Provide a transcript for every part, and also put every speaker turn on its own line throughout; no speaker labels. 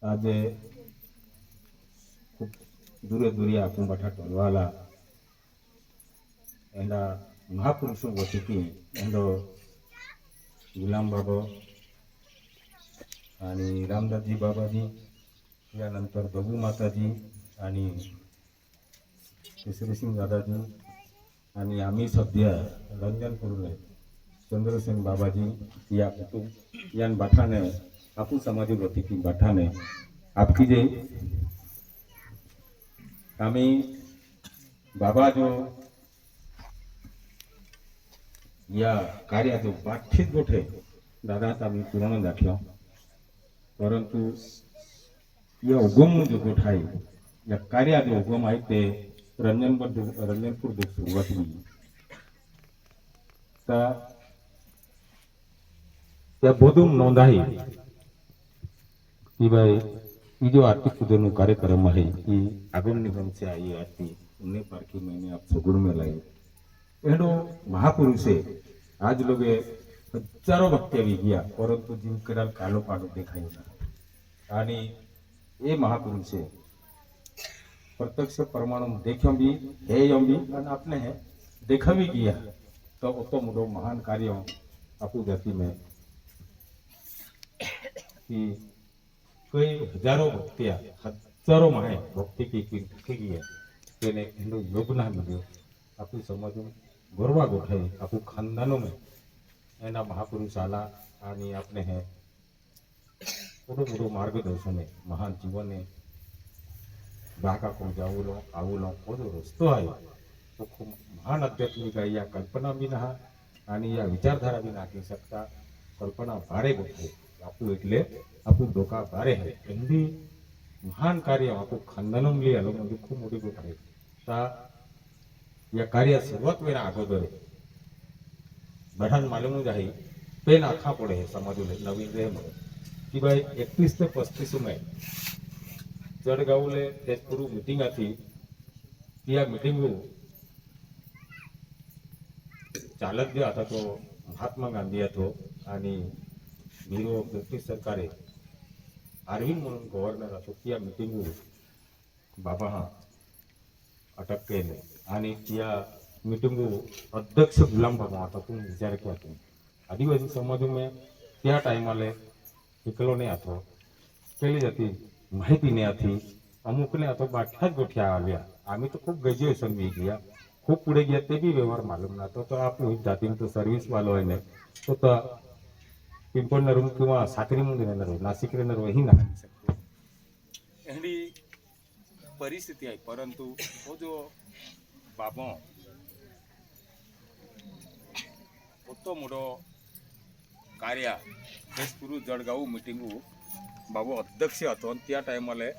आज खूब दूरे दूरिया आपू बठा टोलवाला एंडा महापुरुषों वतीकी एंडो गुलाम बाबा आणि रामदासजी बाबाजी यानंतर बघू माताजी आणि केसरीसिंग दादाजी आणि आम्ही सध्या रंजन कुरुले चंद्रसेन बाबाजी या कुटुंब यान बाठाने आपू समाजी वतीकी बाठाने आपकी जे आम्ही बाबा जो या कार्याचो पाठीत गोठे दादात आम्ही पूर्ण दाखला परंतु या उगम जो गोठ आहे या कार्याचो उगम आहे ते रंजनपूर जो सुरुवात होईल त्या बोधूम नोंद आहे की भाई ये जो आरती पूजन कार्यक्रम है ये आगम निगम से आई आरती 19 पारखी महीने आप सगुण में लाई एडो महापुरुष है आज लोग हजारों भक्ति भी गया परंतु जिनकडाल कालो पाडो देखायो ना आणि ये महापुरुष है प्रत्यक्ष परमाणु देखो भी है यम भी और आपने है देखा भी गया तो तो मोटो महान कार्य आपू जाति में कि कोई हजारों भक्तियां हजारों माहे भक्ति की गई है तेने हिंदू योग ना मिलो आपू समाज में गौरवा गोठाई आपू खानदानों में एना महापुरुष आला आणि आपने है मोटो मोटो मार्गदर्शन है महान जीवन है बाका को जाऊलो आवुलो कोदो रस्तो आहे तो खूप महान आध्यात्मिक आहे या कल्पना भी ना आणि या विचारधारा भी नाखी शकता कल्पना भारे गोठे आपू એટલે आपू डोका भारे है हिंदी महान कार्य आपू खानदानों लिए आलो म्हणजे खूप मोठी गोष्ट आहे ता या कार्य सुरुवात वेळा अगोदर बढान मालूम आहे पेन आखा पडे समाजले नवीन रे की भाई 31 ते 35 में जळगावले ते पूर्व मीटिंग आती या मीटिंग चालक जो आता तो महात्मा गांधी હતો आणि वीरो ब्रिटिश सरकारे अरविंद म्हणून गव्हर्नर હતો त्या मीटिंग बाबा हा अटक केले आणि त्या मीटिंग अध्यक्ष गुलाम बाबा आता तुम्ही विचार किया तुम्ही आदिवासी समाज में त्या टाइमाले एकलो ने હતો केली जाती माहिती नहीं आती अमुक ने तो बाठा गोठ्या आल्या आम्ही तो खूप ग्रेज्युएशन भी किया खूप पुढे गया ते भी व्यवहार मालूम ना तो आप जाती तो सर्विस वालो है ने तो पिंपळनेर किंवा साक्री मध्ये रहणार नाशिक रहणार वही ना एवढी परिस्थिती आहे परंतु वो जो बाबा तो मोठो कार्य पूर्व जळगाव मीटिंगू बाबू अध्यक्ष હતો त्या टायमाले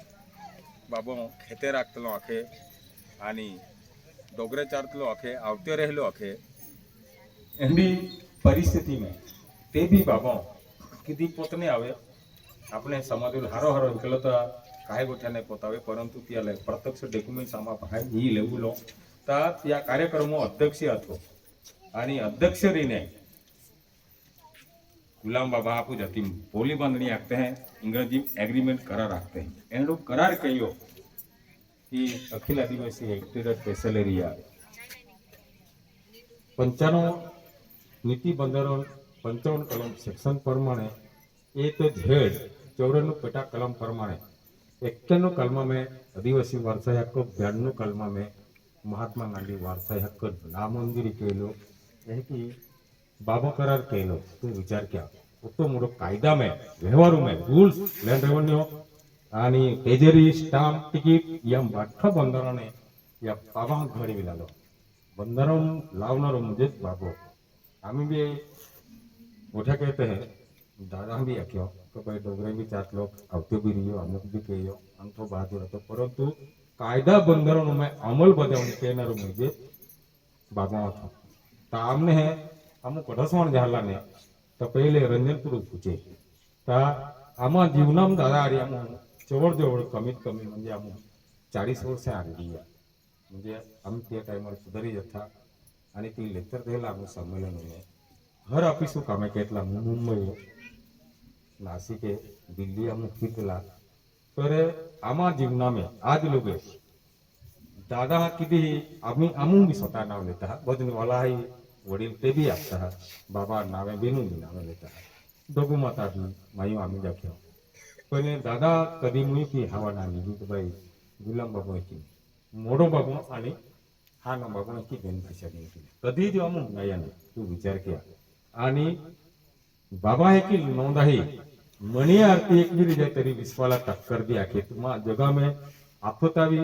बाबू खेते राखतलो आखे आणि डोगरे चारतलो आखे आवते रहलो आखे एंडी परिस्थिति में ते भी बाबा किती पोतने आवे આપણે સમાજુલ હારો હારો નીકળો તો કાય ગોઠાને પોતાવે પરંતુ ત્યાં પ્રત્યક્ષ ડોક્યુમેન્ટ્સ આમાં ભાઈ ઈ લેવું લો તા त्या कार्यक्रमो अध्यक्ष હતો आणि अध्यक्ष रहीने गुलाम बाबा आपू जाती बोली बांधनी आखते हैं इंग्रजी एग्रीमेंट करार आखते हैं इन लोग करार कहियो कि अखिल आदिवासी हेरिटेज स्पेशल एरिया 95 नीति बंदरों 55 कलम सेक्शन प्रमाणे एक झेड 94 पेटा कलम प्रमाणे 91 कलम में आदिवासी वारसाई हक्क 92 कलम में महात्मा गांधी वारसाई हक्क नामंजुरी केलो है कि बाबा करार केलो तो विचार क्या तो मोटो कायदा में व्यवहारों में रूल्स लैंड रेवेन्यू आणि टेजरी स्टाम्प टिकीट या बाठा बंदराने या बाबा घडी विलालो बंदरों लावनारो म्हणजे बाबो आम्ही भी मोठा कहते हैं दादा भी आख्यो तो भाई डोगरे भी चार लोग आवते भी रहियो अमुक भी कहियो अंतो बात रहतो परंतु कायदा बंदरों में अमल बजावणी करणारो म्हणजे बाबा હતો तो आमने है अमुक रसवण झाला ने तो पहले रंजनपुर पूछे ता आमा जीवनाम दादा आरी आम जवळ जवळ कमीत कमी म्हणजे आम 40 वर्ष आली म्हणजे आम त्या टाइमर सुधारी जथा आणि ती लेक्चर देला आम संमेलन में हर ऑफिसो कामे केटला मुंबई नासिक दिल्ली आम कितला तर आम्हा जीवनामे आज लोक दादा हा कितीही आम्ही स्वतः नाव लेत आहात भजनवाला आहे वडील ते बी असतात बाबा नावे बेनून बी नावे लेत आहात दोघू माता बी मायू आम्ही दाखव पण दादा कधी मुई की हवा ना निघूत बाई गुलाम बाबू की मोडो बाबू आणि हा ना बाबू की बेनिफिशरी कधी जेव्हा मग नाही तू विचार केला आणि बाबा है की नोंद आहे मणी आरती एक भी रिजा तरी विश्वाला टक्कर दी आखे तुम्हा जगा में आफतावी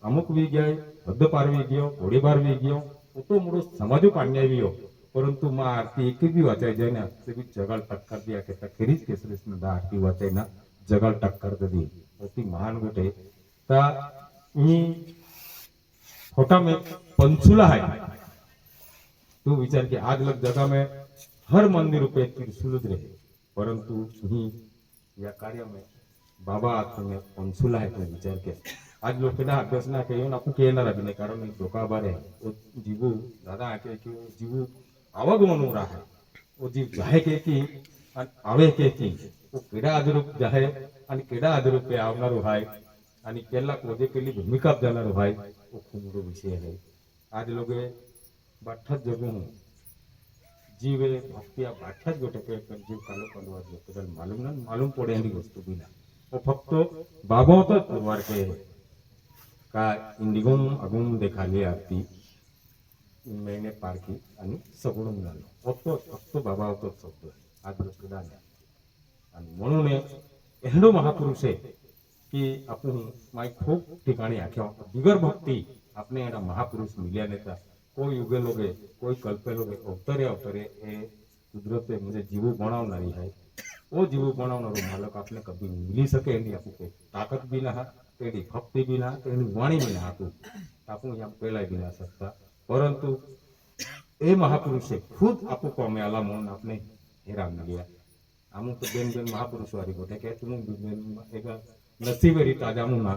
अमुक वी गए हद्द पार वी गयो घोड़ीबार वी गयो तो मोड़ो समाजो पाण्या वी हो परंतु मां आरती एक भी वाचाई जाए ना ते भी जगाल टक्कर दी आखे खेरीज केसरीस में दा आरती वाचाई ना जगाल टक्कर दी होती महान गोटे ता मी छोटा में पंचुला है तू विचार कि आज लग जगह में हर मंदिर पे त्रिशूल रहे परंतु ही या कार्य में बाबा तुम्हें पंचुला है तो विचार के आज लोग के ना अभ्यास ना कहियो ना आपको कहना रहा बिने कारण नहीं धोखा बारे वो जीवु दादा आके कि वो जीवु आवागमन हो रहा है वो जीव जाहे के की आवे के की वो केडा आदरूप जाहे आणि केडा आदरूप पे आवनारो हाय आणि केला कोदे केली भूमिका जाणारो हाय वो खूप मोठो विषय है आज लोग बाठ्ठाच जगू जीवे भक्तिया बाठ्ठाच गोटके जीव कालो कंदवार जोतल मालूम पड़े एनी वस्तु बिना वो फक्त बाबा तो पुरवार के का इंडिगोम अगुम देखा ले आरती मैंने पार की आणि सगुण मिळालो फक्त बाबा होतो शब्द आज लोक आणि म्हणून एवढो महापुरुष आहे की आपण माय खूप ठिकाणी आख्या बिगर भक्ती आपने एना महापुरुष मिल्या नेता कोई युगे लोगे कोई कल्पे लोगे अवतरे ए कुदरते मुझे जीव बनावनारी है वो जीव बनावनारो मालक आपने कभी मिली सके नहीं आपको कोई ताकत भी ना तेरी भक्ति भी ना तेरी वाणी भी ना आपको यहाँ पहला भी ना सकता परंतु ए महापुरुषे खुद आपको कौमे आला म्हणून आपने हेरा मिलिया अमुक तो बेन महापुरुष वारी बोटे के तुम एक नसीबेरी ताजा मुना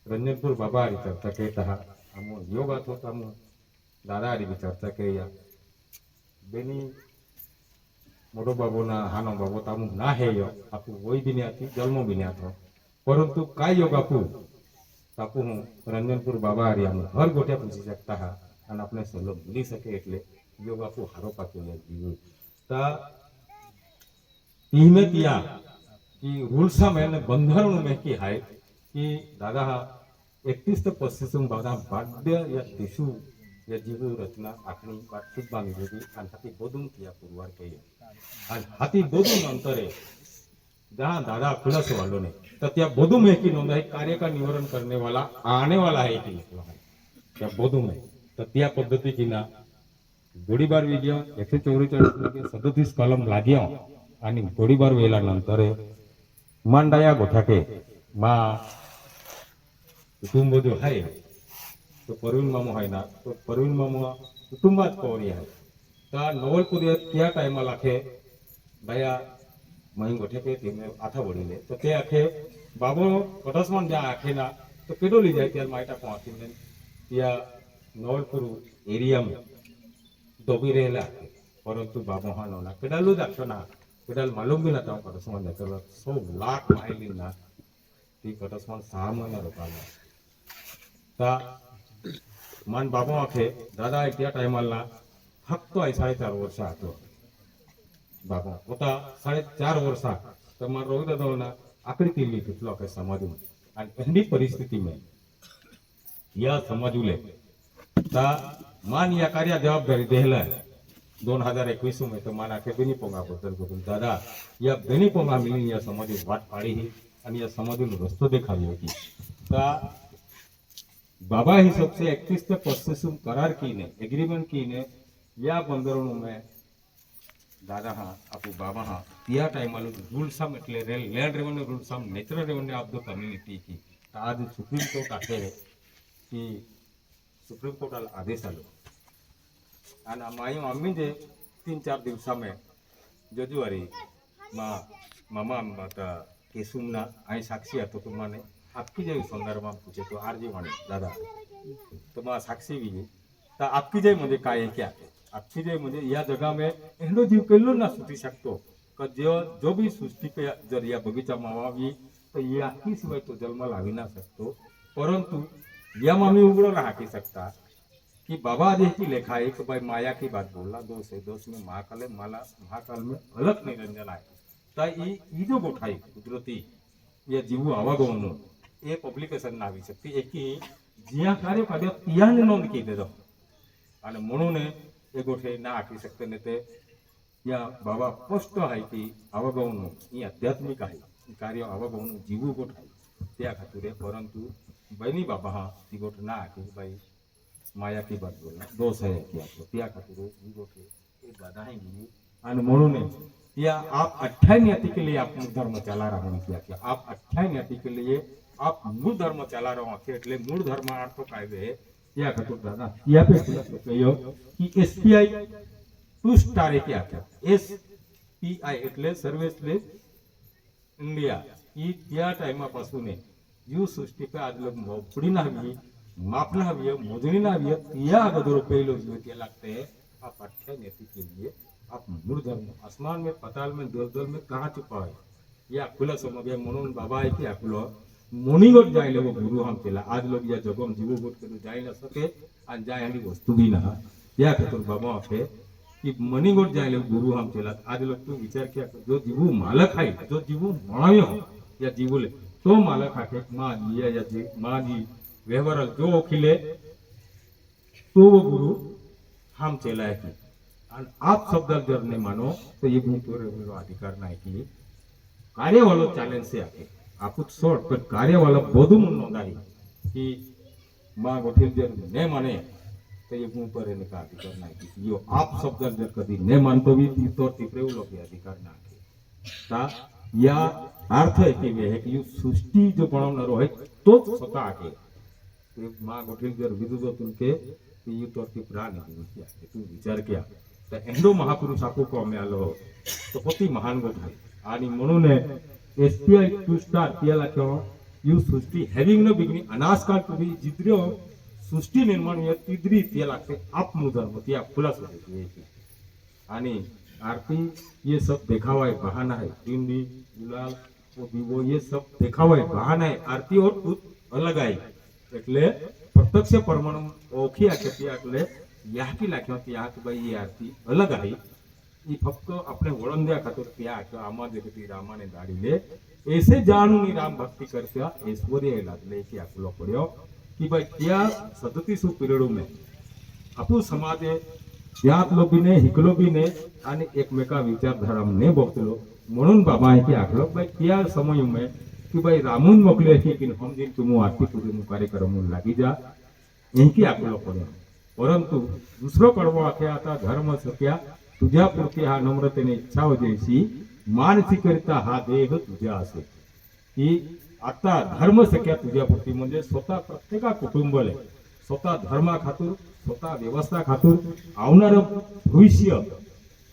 रंजनपुर बाबा हरी चर्चा कहता है हम योगा तो हम दादा हरी भी चर्चा के या बेनी मोटो बाबू ना हानो बाबू तामु ना है यो आपू वही भी नहीं आती जन्म भी नहीं आता परंतु काय योग आपू तापू रंजनपुर बाबा हरी हम हर गोटे पूछी सकता है અને આપણે સલો ભૂલી શકે એટલે યોગ આપો હારો પાકેલા જીવ તા ઈમે ત્યાં की रूल्सा में बंधारण में की है कि दादा 31 ते 35 बादा बाध्य या दिशु या जीव रचना आखणी बात सुद्धा निवेदी आणि हाती बोधून किया पुरवार के आणि हाती बोधून अंतरे जहां दादा खुलास वालों ने तो त्या बोधू में की नोंद है कार्य का निवारण करने वाला आने वाला है कि क्या बोधू में तो त्या पद्धति की ना गोळीबार विजय 144 37 कलम लाग्या आणि गोळीबार वेला नंतर मांडाया गोठाके मा कुटुंब जो है तो परवीन मामू है ना तो परवीन मामू कुटुंबात कौरी है त्या नवलपुर त्या टायमाला आखे बाया मही गोठे तेने आथा वडीले तो ते आखे बाबो कटसमान ज्या आखे ना तो केडोली जाय त्या मायटा पहुंचीने त्या नवलपुर एरिया में दोबी रहेला परंतु बाबो हा नोना केडालू दाखो ना केडाल मालूम भी ना था कटसमान जाकर 100 लाख माइल ना ती कटसमान 6 महीना रोकाला ता मान बाबो आखे दादा त्या टायमाला फक्त 4.5 वर्ष आतो बाबा होता 4.5 वर्ष तर मान रोग दादा ना आकडी केली तिथलो काय समाजून आणि एंडी परिस्थिती में या समाजुले ता मान या कार्य जवाबदारी देहला 2021 में तो माना के बेनी पोंगा बदल करून दादा या बेनी पोंगा मिळून या समाजी वाट पाडी ही आणि या समाजून रस्तो देखावी होती ता बाबा ही सबसे 31 ते 35 करार कीने एग्रीमेंट कीने या बंदरों में दादा हा आपू बाबा हा त्या टाइमाला रूल्स हम એટલે लैंड रेवेन्यू रूल्स हम natural revenue of the community की आज सुप्रीम कोर्ट आखे की सुप्रीम कोर्ट आदेश आलो आणि मायू आम्ही जे 3-4 दिवसा में जजुवारी मामा माता केसुमना आई साक्षी आतो तुम्हाने आपकी जय संदर्भ में पूछे तो आरजी वाणे दादा तो मा साक्षी भी ता आपकी जय म्हणजे काय है क्या आपकी जय म्हणजे या जगह में एंडो जीव केलो ना सुटी शकतो का जो भी सृष्टि पे जर या बगीचा मावावी तर याकीशिवाय तो जन्म लावी ना शकतो. परंतु यम आम्ही उघडं राखी सकता कि बाबा आदि की लेखा है कि भाई माया की बात बोला दोष है दोष में महाकाल है माला महाकाल में अलग निरंजन है. तर ई जो गोठाई कुदरती या जीव आवागमन એ પબ્લિકેશન ના આવી શકતી એકી જ્યાં કાર્ય કાઢ્યો ત્યાંની નોંધ કીધે તો અને म्हणून એ ગોઠે ના આપી શકते ને તે या बाबा स्पष्ट आहे की अवगवणं ही आध्यात्मिक आहे कार्य अवगवणं जीव गोठ आहे त्या खातीर परंतु बहिणी बाबा हा ती गोठ ना की बाई माया की बात बोलना दोष है की आपको त्या खातीर ही गोठ एक दादा है मिली आणि म्हणून या आप 28 न्याति के लिए आप मूल धर्म चला रहा हूं क्या आप 28 न्याति के लिए आप मूल धर्म चला रहा हूं એટલે મૂળ ધર્મ અર્થ કાયદે या खातिर दादा या पे કયો कि एसपीआई 2 स्टार क्या क्या एसपीआई એટલે સર્વિસલેસ इंडिया ही त्या टाइमापासून यू सृष्टी पे आज लोग मोपडी ना हवी मापना हवी मोजणी ना हवी त्या अगोदर पहिलो जो ते लागते आप 28 न्याति के लिए आप मूल धर्म आसमान में पाताल में दलदल में कहाँ छुपा है या खुला समझ म्हणून बाबा आहे की आपलं मोनीगोट जायले वो गुरु हम केला आज लोग या जगम जीव गोट करू जाय न सके आणि जाय आणि वस्तू बी ना या खातर बाबा आहे की मनीगोट जायले गुरु हम केला आज लोग तू विचार किया जो जीव मालक आहे जो जीव मायो या जीवले तो मालक आहे मां जी या जी मां जी व्यवहार जो ओखिले तो वो गुरु हम चला है और आप शब्द जर नहीं मानो तो ये गुरु अधिकार नहीं की कार्य वालों चैलेंज से आके आपको शॉर्ट पर कार्य वाला बहुत नोंदाई कि मां गोठिल जर नहीं माने तो ये गुण पर रहने का अधिकार नहीं की यो आप शब्द जर कभी नहीं मानतो भी तो तीसरे लोग अधिकार ना के ता या अर्थ है कि वे है कि यो सृष्टि जो बनावनारो है तो स्वतः आके मां गोठिल जर विरुद्ध तुमके ये तो ती प्राण नहीं तू विचार किया तो एंडो महापुरुष आपको को हमें आलो तो पति महान गोठ है आणि म्हणून एसपीआई 2 स्टार त्याला किंवा यू सृष्टी हॅव्हिंग नो बिगिनिंग अनाजकाल तुम्ही जिद्रो सृष्टी निर्माण या तिद्री त्या लागते आप मुधर्म त्या खुलास होते है आणि आरती ये सब दिखावा है बहाना है दिंडी गुलाल वो दीवो ये सब दिखावा है बहाना है आरती और खुद अलग है એટલે प्रत्यक्ष परमाणु ओखी आके એટલે याकी लाख्यो त्या भाई ये आरती अलग है ये फक्त अपने वळंद्या खातर त्या आमा जगती रामाने दाडीले ऐसे जानूनी राम भक्ति करत्या ऐश्वर्य लागले की आपलो पड्यो कि भाई त्या 37 पीरियड में आपू समाजे यात लोबीने हिकलो बी ने आणि एकमेका विचारधारा ने बघतलो म्हणून बाबा है की आखलो भाई त्या समय में कि भाई रामून मोकले की हम दिन तुम आरती पूजन कार्यक्रम लागी जा एकी आखलो पड्यो परंतु दुसरो कडवो आखे आता धर्म सत्या तुझ्या पुरती हा नम्रतेने इच्छा होती मानसिकरिता हा देह तुझ्या असे की आता धर्म सख्या तुझ्या पुरती म्हणजे स्वतः प्रत्येका कुटुंबले स्वतः धर्मा खातूर स्वतः व्यवस्था खातूर आवणार भविष्य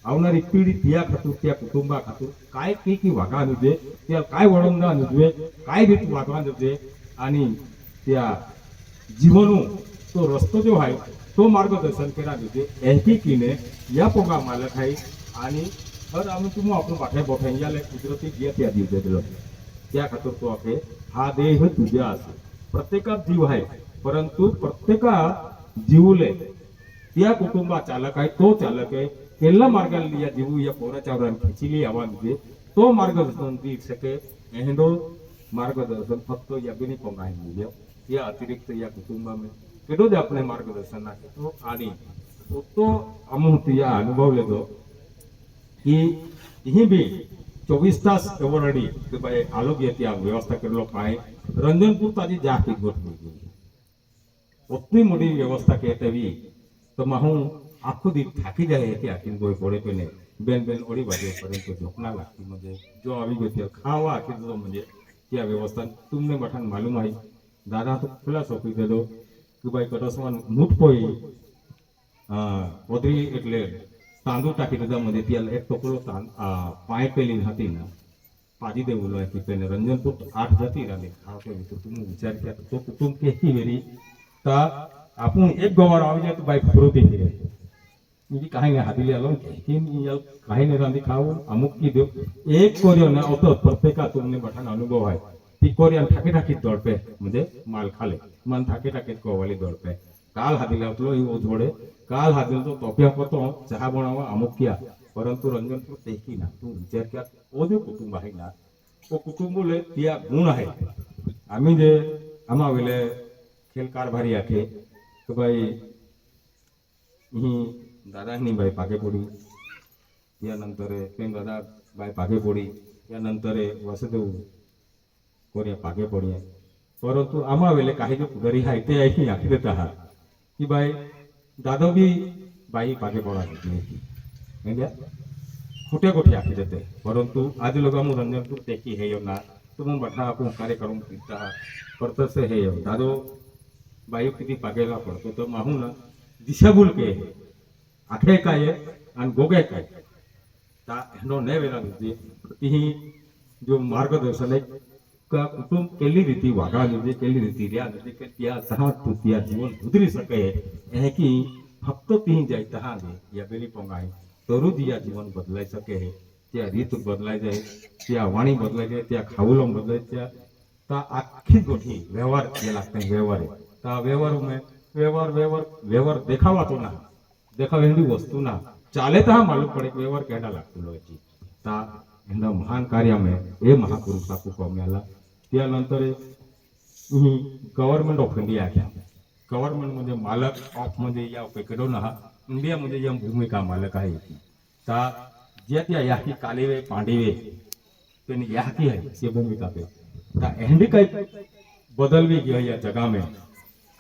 आवणारी पिढी त्या खातूर त्या कुटुंबा खातूर काय की वागा नुजे त्या काय वळंदा नुजे काय रीत वागवा नुजे आणि त्या जीवनो तो रस्तो जो आहे तो मार्गदर्शन केला नुजे एकीने या पोगा मालक आहे आणि हर आम्ही तुम्ही आपण वाटे बोठे याले कुदरती जे त्या दिवसे दिलो त्या खातर तो आहे हा देह तुझ्या असे प्रत्येका जीव आहे परंतु प्रत्येका जीवले त्या कुटुंबा चालक आहे तो चालक आहे केला मार्गाला या जीव या पोराच्या वरान खिचली आवा म्हणजे तो मार्गदर्शन दी सके एंडो मार्गदर्शन फक्त या बिनी पोंगा आहे म्हणजे या अतिरिक्त या कुटुंबा में केडो जे अपने मार्गदर्शन नाखे तो आणि तो अमुक या अनुभव लेतो की ही भी 24 तास एवढी કે ભાઈ આરોગ્ય ત્યાં વ્યવસ્થા કરેલો પાય રંજનપુર તાજી જાકી ગોઠવી ગઈ ઓટલી મોટી વ્યવસ્થા કહેતેવી તો હું આખો દી થાકી જાય કે આખી કોઈ પડે પેને બેન બેન ઓડી વાગે પરંતુ જોકના લાગતી म्हणजे जो આવી ગયો ત્યાં ખાવા આખી તો म्हणजे त्या व्यवस्था तुमने मठान मालूम आहे दादा तो खुला सोपी दे दो कि भाई कटसमान मूठ पोई ઓદરી એટલે તાંદુ टाकी દીધા मध्ये त्याला एक टोकलो पाय पेली હતી ना पाजी देवलो आहे की पेने रंजनपुर 8 जाती राले खावते तो तुम विचार किया तो कुटुंब के ही वेरी ता आपण एक गोवार આવી જાય તો ભાઈ ફરોતી છે ઈ કાઈ ને હાથી લેલો કે ઈ કાઈ ને રાંધી ખાવું અમુક કી દો એક કોર્યો ને ઓતો પ્રત્યેકા તમને બઠાનો અનુભવ હોય ती कोरियन ठाकी ठाकीत दौड़पे म्हणजे माल खाले मन ठाकी ठाकीत कोवाली दौड़पे काल हादिलावतलो ही जोडे काल हादिल तो तोपिया पतो चहा बनावा अमुक किया परंतु रंजनपूर देखी ना तू विचार क्या ओदे कुटुंब आहे ना तो कुटुंबले त्या गुण आहे आम्ही जे आम्हा वेले खेल कारभारी आखे तो भाई ही दादानी भाई पागे पडी यानंतर प्रेम दादा बाय पागे पडी यानंतर वसुदेव कोरिया पागे पडी परंतु आम्हा वेले काही जो घरी आहे ते ऐकी आखी देत आहात की बाई दादा बी बाई पागे पडा म्हणजे कुठे कुठे आखी देते परंतु आदि लोग हम रंजनपुर देखी है यो ना तुम बठा आपण कार्यक्रम करता परतस हे यो दादो बाई किती पागेला पडतो तो माहू ना दिशाभूल के आखे काय आणि गोगे काय ता नो ने वेला म्हणजे ती जो मार्गदर्शन आहे का कुटुंब केली रीती वागा म्हणजे केली रीती रिया म्हणजे के त्या सहा तू त्या जीवन सुधरी सके है की फक्त ती जाय तहा दे या बेली पोंगाय तरू दिया जीवन बदलाय सके त्या रीत बदलाय जाय त्या वाणी बदलाय जाय त्या खावलो बदलाय त्या ता आखी गोठी व्यवहार के लागते व्यवहार ता व्यवहार में व्यवहार देखावा तो ना देखावेंदी वस्तु ना चाले ता मालूम पड़े व्यवहार कहना लागतो लोची ता एना महान कार्य में ए महापुरुष आपको पाम्याला त्यानंतर गव्हर्नमेंट ऑफ इंडिया क्या गव्हर्नमेंट म्हणजे मालक ऑफ म्हणजे या पेकडो ना इंडिया म्हणजे या भूमिका मालक आहे ता ज्या त्या याकी कालेवे पांडेवे तेनी याकी है ये भूमिका पे ता एंडी काही बदलवी गया या जगह में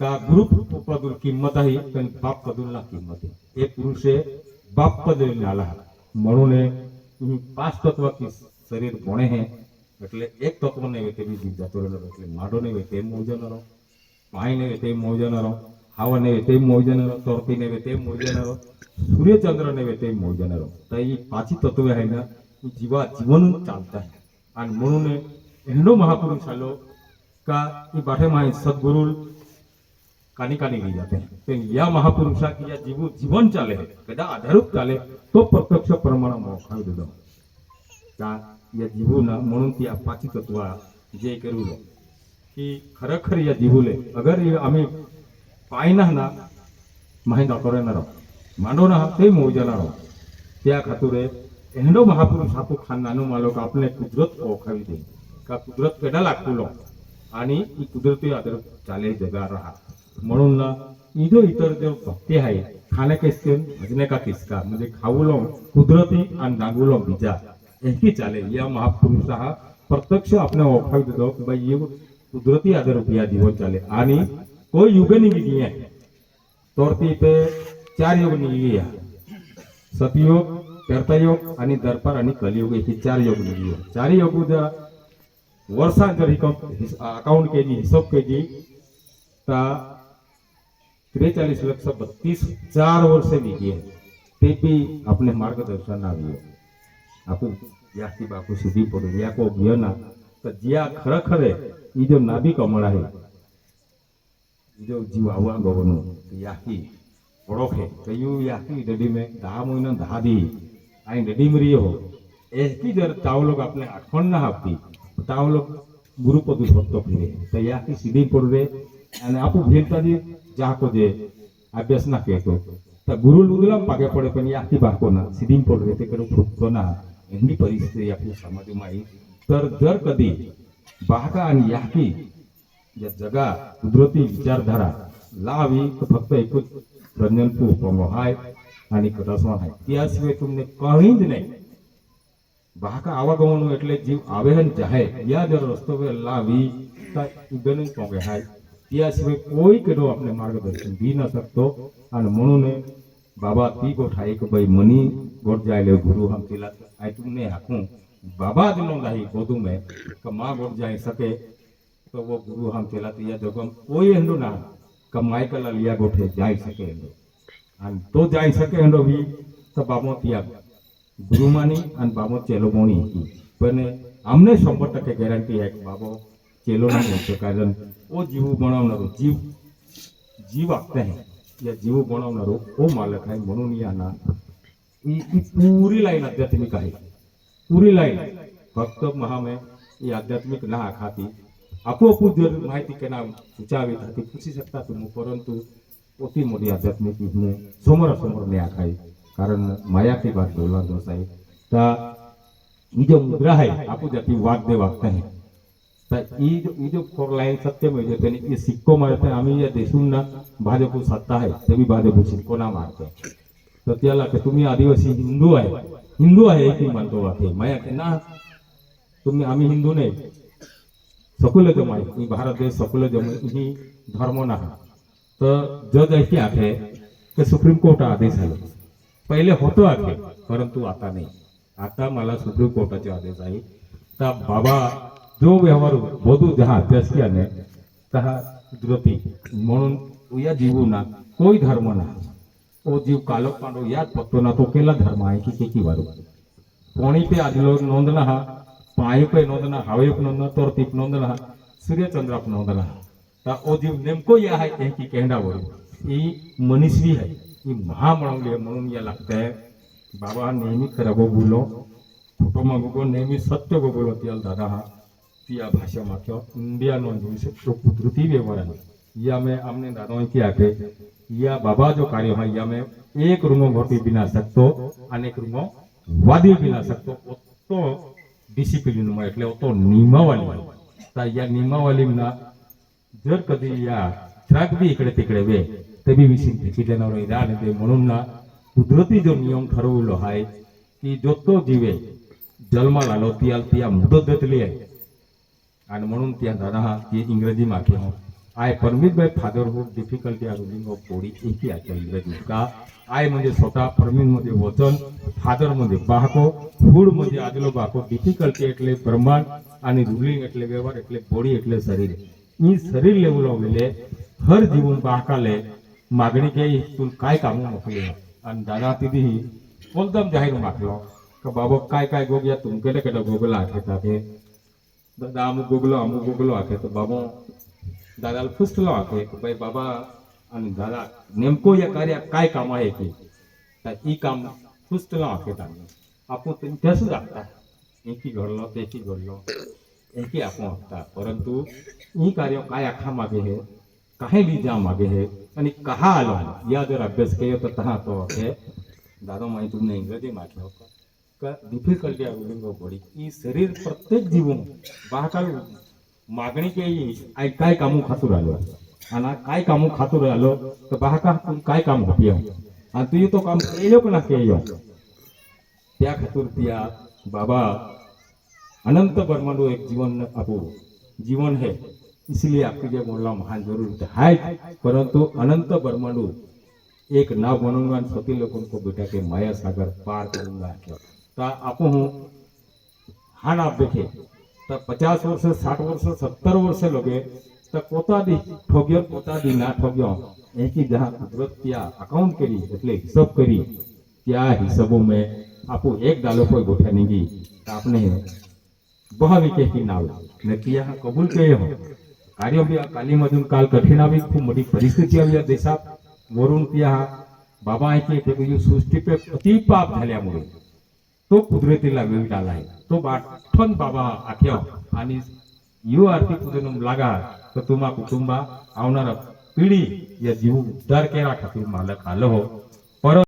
का गुरु पदुल किंमत आहे पण बाप पदुलला किंमत आहे एक पुरुषे बाप पदुल आला म्हणून पाच तत्व की शरीर कोणे है એટલે એક તત્વ ને વેતે બીજી જતો રહેલો એટલે માડો ને વેતે મોજનરો પાઈ ને વેતે મોજનરો હાવા ને વેતે મોજનરો તોરતી ને વેતે મોજનરો सूर्यचंद्र ने वेते मोजनरो तर ही पाची तत्वे आहे ना जीवा जीवन चालता है आणि म्हणून एंडो महापुरुष आलो का ही बाठे माही सद्गुरु कानी कानी ली जाते हैं तो या महापुरुषा की या जीवन चाले कदा आधारूप चाले तो प्रत्यक्ष प्रमाण मोखा देतो का या जीवना म्हणून ती पाची तत्व जे करूलो की खरखर या जीवले अगर आम्ही पायना ना माहिती दाखवणार मांडो ना ते मोजणार त्या खातुरे एंडो महापुरुष आपू खानदानो मालो का आपले कुदरत ओळखावी दे का कुदरत केडा लागतो आणि ही कुदरती आदर चाले जगा रहा म्हणून ना इधो इतर जो भक्ती आहे खाने किसके भजने का किसका म्हणजे खाऊलो कुदरती आणि नागुलो बीजा एकी चाले या महापुरुष हा प्रत्यक्ष आपने ओळखावी देतो की भाई ये कुदरती आदर या जीवन चाले आणि कोई युग नहीं है तोरती पे चार योग निघिया सतयोग कर्तयोग आणि दर्पर आणि कलियुग ही चार योग निघियो चार योग जर वर्षा जर अकाउंट के जी हिसाब के जी ता 43,32,000 वर्ष निघिए ते भी अपने मार्गदर्शन आवियो आपू याकी बापू सीधी पड़ो या को बियना तो जिया खरखरे ई जो नाभि कमल है जो जीव आवा गवनो याकी ओळखे तो यू याकी डडी में 10 महीना 10 दी आई डडी मरी हो एकी जर ताव लोग अपने आठवण ना हापती ताव लोग गुरुपद भक्त फिरे तो याकी सीधी पड़वे અને આપું ભેલતાજી જાકો જે અભ્યાસ ના કહેતો તો ગુરુ લુદલા પાગે પડે પણ આખી બાકો ના સીધી પડે તે કરું ફૂટતો ના એમની પરિસ્થિતિ આપણી સમાજમાં આવી तर जर कधी बाका आणि याकी या जगा कुदरती विचारधारा लावी तर फक्त एकच रंजनपूर पोंगो हाय आणि कटासवान हाय त्याशिवाय तुमने कहीं જ નહીં बाका आवागमन એટલે જીવ આવેહન જાહે या जर रस्तो पे लावी तर इगन पोंगे हाय त्याशिवाय कोई केडो आपले मार्गदर्शन दी न सकतो आणि म्हणून बाबा ती गोठा एक बाई मनी गोठ जायले गुरु हम तिला आई तुमने हाकू बाबा दिनो नहीं गोदू में का माँ गोठ जाए सके तो वो गुरु हम तिला तिया जगम कोई हंडो ना कमाई कला लिया गोठे जाई सके हंडो आणि तो जाई सके हंडो भी तो बाबो तिया गुरु मानी आणि बाबो चेलो मोनी पण हमने 100% गॅरंटी है कि बाबो चेलो नहीं होते कारण वो जीव बनावनारो जीव आखते हैं या जीव बनावनारो वो मालक है म्हणून या ना ही पूरी लाइन आध्यात्मिक आहे पूरी लाइन फक्त महा में ये आध्यात्मिक ना आखाती आपोआप जर माहिती केना विचारवी ती पूછી શકતા तुम्ही परंतु अति मोठी आध्यात्मिक युगने समोरासमोर न्याय आहे कारण माया की बात बोलना जो आहे ता ही जो मुद्रा है आपू जाती वाद दे वागता है ता ई जो फोर लाइन सत्य में जो त्याने ये सिक्को मारते आम्ही या देशून ना भाजप सत्ता है ते भी भाजप सिक्को ना मारते तर त्याला की तुम्ही आदिवासी हिंदू आहे की मानतो आहे माया की ना तुम्ही आम्ही हिंदू नाही सकुलजम आहे ही भारत देश सकुलजम ही धर्म नाही तर जज ऐकी आहे ते सुप्रीम कोर्ट आदेश झाले पहिले होतो आहे परंतु आता नाही आता मला सुप्रीम कोर्टाचे आदेश आहे तर बाबा जो व्यवहार बोधू जहा अभ्यास किया ने तहा कुदरती म्हणून या जीवना कोई धर्म ना ओ जीव कालो पांडो याद पत्तो ना तो केला धर्म आहे की केकी वारो कोणी पे आजलो नोंदना हा पाय पे नोंदना हवे पे नोंदना तोर तीप नोंदना सूर्यचंद्र पे नोंदना ता ओ जीव नेमको या है की कहंडा वरो ई मनीषवी है ई महामणवली म्हणून या लागते बाबा नेहमी खरं बोलो कुटुंबा गो नेहमी सत्य गो बोलो त्याला दादा हा त्या भाषा माख्यो इंडिया नो जो तो कुदरती व्यवहार है या में हमने दादा की आके या बाबा जो कार्य है या में एक रूमो घोटी बिना सकतो अनेक रूमो वादी बिना सकतो तो डिसिप्लिन में એટલે તો નિયમાવલી ता या नियमावली ना जर कधी या ट्रक बी इकडे तिकडे वे ते बी विसिंग फेकी देणार आणि ते म्हणून ना कुदरती जो नियम ठरवलो आहे की जो तो जीवे जन्माला आलो त्या मुदत देतली आहे आणि म्हणून त्या दादा हा ती इंग्रजी मागे हो I permit by fatherhood difficulty are ruling of body एकी आहे इंग्रजी का आय म्हणजे स्वतः परमिट मध्ये वचन फादर मध्ये बाहको हुड मध्ये आजलो बाहको डिफिकल्टी એટલે ब्रह्मांड आणि रुलिंग એટલે व्यवहार એટલે बॉडी એટલે शरीर ई शरीर लेवल होले हर जीवन बाहकाले मागणी के तुल काय काम मोकले आणि दादा तिदी एकदम जाहीर मागलो का बाबा काय काय गोग्या तुमकेले केले गोगला आखेता के दादा अमुक गोगलो आखे तो बाबा दादाला फुसलो आखे भाई बाबा आणि दादा नेमको या कार्य काय काम आहे की ई काम फुसलो आखे ताने आपण त्याच लागता एकी घडलो तेकी घडलो एकी आपण होता परंतु ई कार्य काय आखा मागे है काहे लीजा मागे है आणि कहा आलो या जर अभ्यास केयो तर तहा तो है दादा माहिती तुमने इंग्रजी मागे होता का डिफिकल्टी आहे रुलिंग ऑफ बॉडी ई शरीर प्रत्येक जीवन बाहकाल मागणी के आई काय कामू खातू राहिलो आणि काय कामू खातू राहिलो तर बाहका काय काम होती आणि तू तो काम केलो का ना केयो त्या खातूर त्या बाबा अनंत ब्रह्मांड एक जीवन आपो जीवन है इसलिए आपकी जो बोलना महान जरूर है परंतु अनंत ब्रह्मांड एक नाव बनूंगा सती लोगों को बेटा के माया सागर पार करूंगा ता आपो हूँ हा नाव देखे तो 50 वर्ष 60 वर्ष 70 वर्ष लगे तो पोता दी ठोग्यो पोता दी ना ठोग्यो एक ही जहाँ कुदरत त्या अकाउंट करी એટલે हिसाब करी त्या हिसाबों में आपो एक डालो कोई गोठा नहीं आपने बहावी के की नाव ने किया कबूल किए हो कार्य भी कालीमधून काल कठीण आवी खूप मोठी परिस्थिती आली या देशात वरून त्या बाबा ऐके ते सृष्टी पे अतिपाप झाल्यामुळे तो कुदरतीला वेळ आलाय तो बाठण बाबा आख्या आणि यू आरती पूजन लागा तर तुम्हा कुटुंबा आवणार पिढी या जीव उद्धार केला खातीर मालक आलो हो